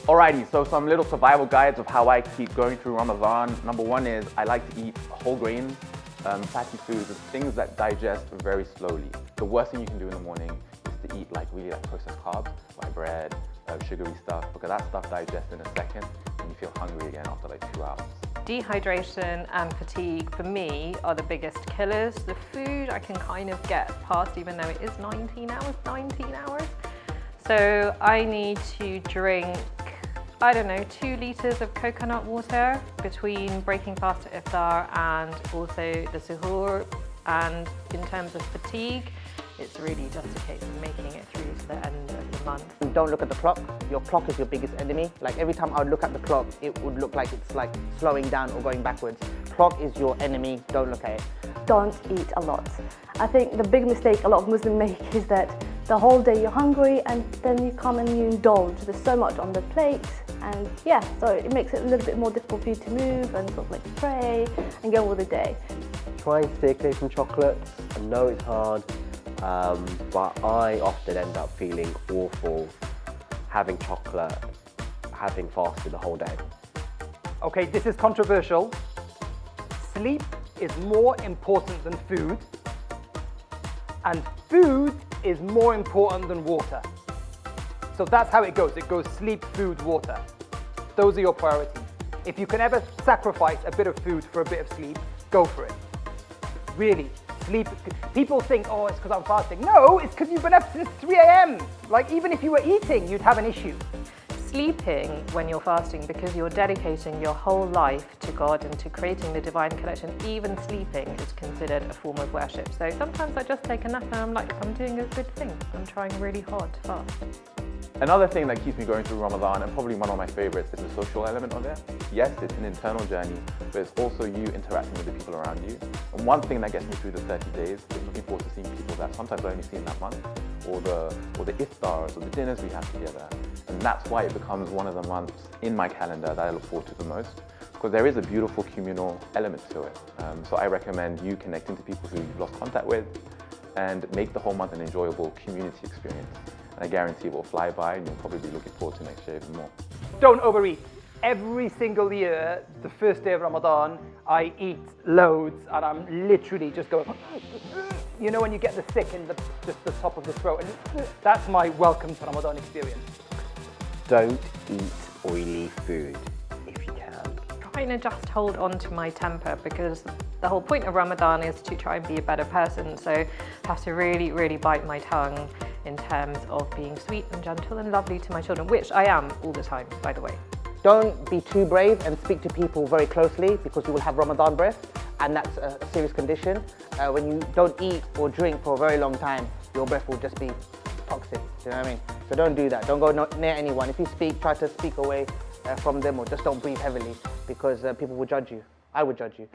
Alrighty, so some little survival guides of how I keep going through Ramadan. Number one is I like to eat whole grains, fatty foods, things that digest very slowly. The worst thing you can do in the morning is to eat like processed carbs, like bread, sugary stuff, because that stuff digests in a second and you feel hungry again after like 2 hours. Dehydration and fatigue for me are the biggest killers. The food I can kind of get past even though it is 19 hours. So I need to drink, I don't know, 2 litres of coconut water between breaking fast at iftar and also the suhoor. And in terms of fatigue, it's really just a case of making it through to the end of the month. Don't look at the clock. Your clock is your biggest enemy. Like every time I would look at the clock, it would look like it's like slowing down or going backwards. Clock is your enemy, don't look at it. Don't eat a lot. I think the big mistake a lot of Muslims make is that the whole day you're hungry and then you come and you indulge. There's so much on the plate and yeah, so it makes it a little bit more difficult for you to move and sort of like pray and get on with the day. Try and stay clear from chocolates. I know it's hard, but I often end up feeling awful having chocolate, having fasted the whole day. Okay, this is controversial. Sleep is more important than food, and food is more important than water. So that's how it goes. It goes sleep, food, water. Those are your priorities. If you can ever sacrifice a bit of food for a bit of sleep, go for it. Really, sleep. People think, oh, it's because I'm fasting. No, it's because you've been up since 3 a.m. Like, even if you were eating, you'd have an issue. Sleeping when you're fasting, because you're dedicating your whole life to God and to creating the divine connection, even sleeping is considered a form of worship. So sometimes I just take a nap and I'm like, I'm doing a good thing. I'm trying really hard to fast. Another thing that keeps me going through Ramadan, and probably one of my favorites, is the social element of it. Yes, it's an internal journey, but it's also you interacting with the people around you. And one thing that gets me through the 30 days is looking forward to seeing people that sometimes I only see in that month, or the iftars, or the dinners we have together. And that's why it becomes one of the months in my calendar that I look forward to the most, because there is a beautiful communal element to it. So I recommend you connecting to people who you've lost contact with and make the whole month an enjoyable community experience. And I guarantee it will fly by and you'll probably be looking forward to next year even more. Don't overeat. Every single year, the first day of Ramadan, I eat loads and I'm literally just going, you know when you get the sick in just the top of the throat, and that's my welcome to Ramadan experience. Don't eat oily food if you can. Trying to just hold on to my temper, because the whole point of Ramadan is to try and be a better person. So I have to really, really bite my tongue in terms of being sweet and gentle and lovely to my children, which I am all the time, by the way. Don't be too brave and speak to people very closely, because you will have Ramadan breath, and that's a serious condition. When you don't eat or drink for a very long time, your breath will just be toxic, do you know what I mean? So don't do that, don't go near anyone. If you speak, try to speak away from them, or just don't breathe heavily, because people will judge you. I would judge you.